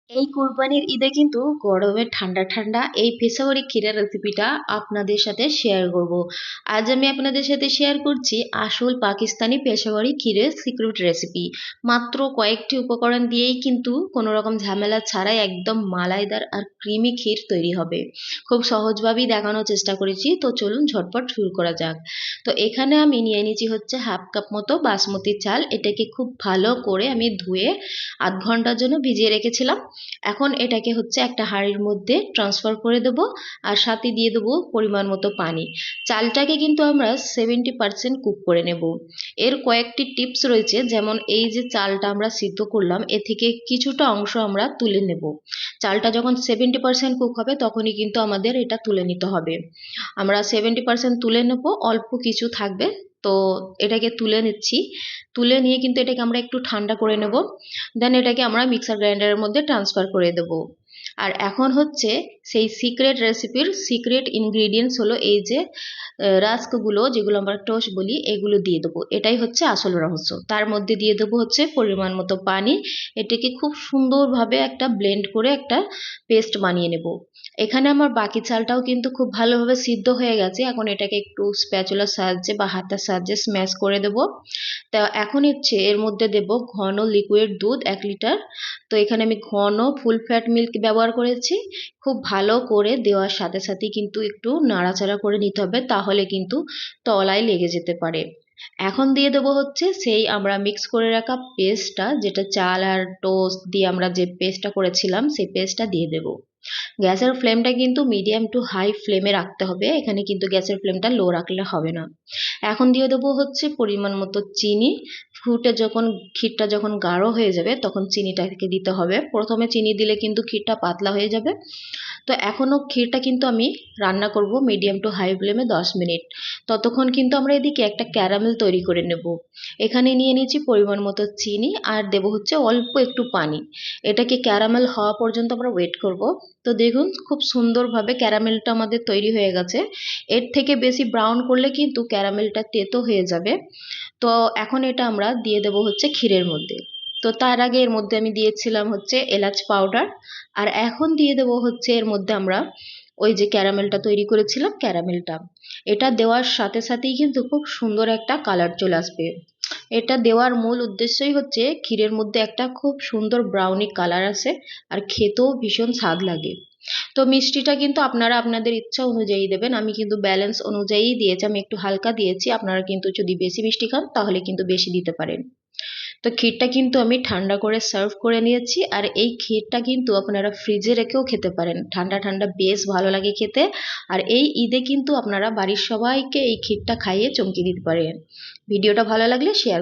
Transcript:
এই কোরবানির ঈদে কিন্তু গরমে ঠান্ডা ঠান্ডা এই পেশাওয়ারি ক্ষীরের রেসিপিটা আপনাদের সাথে শেয়ার করব। আজ আমি আপনাদের সাথে শেয়ার করছি আসল পাকিস্তানি পেশাওয়ারি ক্ষীরের সিক্রেট রেসিপি। মাত্র কয়েকটি উপকরণ দিয়েই কিন্তু কোনো রকম ঝামেলা ছাড়াই একদম মালাইদার আর ক্রিমি ক্ষীর তৈরি হবে। খুব সহজভাবেই দেখানোর চেষ্টা করেছি, তো চলুন ঝটপট শুরু করা যাক। তো এখানে আমি নিয়ে নিয়েছি হচ্ছে হাফ কাপ মতো বাসমতি চাল। এটাকে খুব ভালো করে আমি ধুয়ে আধ ঘন্টার জন্য ভিজিয়ে রেখেছিলাম। এখন এটাকে হচ্ছে একটা হাঁড়ির মধ্যে ট্রান্সফার করে দেব, আর সাথে দিয়ে দেবো পরিমাণ মতো পানি। চালটাকে কিন্তু আমরা 70% কুক করে নেব। এর কয়েকটি টিপস রয়েছে, যেমন এই যে চালটা আমরা সিদ্ধ করলাম এ থেকে কিছুটা অংশ আমরা তুলে নেব। চালটা যখন 70% কুক হবে তখনই কিন্তু আমাদের এটা তুলে নিতে হবে। আমরা 70% তুলে নেব, অল্প কিছু থাকবে। তো এটাকে তুলে নিচ্ছি। তুলে নিয়ে কিন্তু এটাকে আমরা একটু ঠান্ডা করে নেব। দেন এটাকে আমরা মিক্সার গ্রাইন্ডারের মধ্যে ট্রান্সফার করে দেব। আর এখন হচ্ছে সেই সিক্রেট রেসিপির সিক্রেট ইনগ্রিডিয়েন্টস হলো এই যে রাস্কগুলো, যেগুলো আমরা টোস্ট বলি, এগুলো দিয়ে দেবো। এটাই হচ্ছে আসল রহস্য। তার মধ্যে দিয়ে দেবো হচ্ছে পরিমাণ মতো পানি। এটাকে খুব সুন্দরভাবে একটা ব্লেন্ড করে একটা পেস্ট বানিয়ে নেব। এখানে আমার বাকি চালটাও কিন্তু খুব ভালোভাবে সিদ্ধ হয়ে গেছে। এখন এটাকে একটু স্প্যাচুলার সাহায্যে বা হাতের সাহায্যে স্ম্যাশ করে দেব। তা এখন হচ্ছে এর মধ্যে দেব ঘন লিকুইড দুধ 1 লিটার। তো এখানে আমি ঘন ফুল ফ্যাট মিল্ক ব্যবহার করেছি। খুব ভালো করে দেওয়ার সাথে সাথে কিন্তু একটু নাড়াচাড়া করে নিতে হবে, তাহলে কিন্তু তলায় লেগে যেতে পারে। এখন দিয়ে দেবো হচ্ছে সেই আমরা মিক্স করে রাখা পেস্টটা, যেটা চাল আর টোস্ট দিয়ে আমরা যে পেস্টটা করেছিলাম সেই পেস্টটা দিয়ে দেবো। গ্যাসের ফ্লেমটা কিন্তু মিডিয়াম টু হাই ফ্লেমে রাখতে হবে, এখানে কিন্তু গ্যাসের ফ্লেমটা লো রাখলে হবে না। এখন দিয়ে দেবো হচ্ছে পরিমাণ মতো চিনি। ফুটে যখন ক্ষীরটা যখন গাঢ় হয়ে যাবে তখন চিনিটাকে দিতে হবে। প্রথমে চিনি দিলে কিন্তু ক্ষীরটা পাতলা হয়ে যাবে। তো এখনও ক্ষীরটা কিন্তু আমি রান্না করব মিডিয়াম টু হাই ফ্লেমে 10 মিনিট। ততক্ষণ কিন্তু আমরা এদিকে একটা ক্যারামেল তৈরি করে নেব। এখানে নিয়ে নিয়েছি পরিমাণ মতো চিনি আর দেব হচ্ছে অল্প একটু পানি। এটাকে ক্যারামেল হওয়া পর্যন্ত আমরা ওয়েট করব। তো দেখুন খুব সুন্দরভাবে ক্যারামেলটা আমাদের তৈরি হয়ে গেছে। এর থেকে বেশি ব্রাউন করলে কিন্তু ক্যারামেলটা তেতো হয়ে যাবে। তো এখন এটা আমরা দিয়ে দেব হচ্ছে ক্ষীরের মধ্যে। তো তার আগে এর মধ্যে আমি দিয়েছিলাম হচ্ছে এলাচ পাউডার। আর এখন দিয়ে দেব হচ্ছে এর মধ্যে আমরা ওই যে ক্যারামেলটা তৈরি করেছিলাম ক্যারামেলটা। এটা দেওয়ার সাথে সাথেই কিন্তু খুব সুন্দর একটা কালার চলে আসবে। এটা দেওয়ার মূল উদ্দেশ্যই হচ্ছে ক্ষীরের মধ্যে একটা খুব সুন্দর ব্রাউনি কালার আসে, আর খেতেও ভীষণ স্বাদ লাগে। তো মিষ্টিটা কিন্তু আপনারা আপনাদের ইচ্ছা অনুযায়ী দেবেন। আমি কিন্তু ব্যালেন্স অনুযায়ী দিয়েছি, আমি একটু হালকা দিয়েছি। আপনারা কিন্তু যদি বেশি মিষ্টি খান তাহলে কিন্তু বেশি দিতে পারেন। তো ক্ষীরটা কিন্তু আমি ঠান্ডা করে সার্ভ করে নিয়েছি। আর এই ক্ষীরটা কিন্তু আপনারা ফ্রিজে রেখেও খেতে পারেন, ঠান্ডা ঠান্ডা বেশ ভালো লাগে খেতে। আর এই ঈদে কিন্তু আপনারা বাড়ির সবাইকে এই ক্ষীরটা খাইয়ে চমকে দিতে পারেন। ভিডিওটা ভালো লাগলে শেয়ার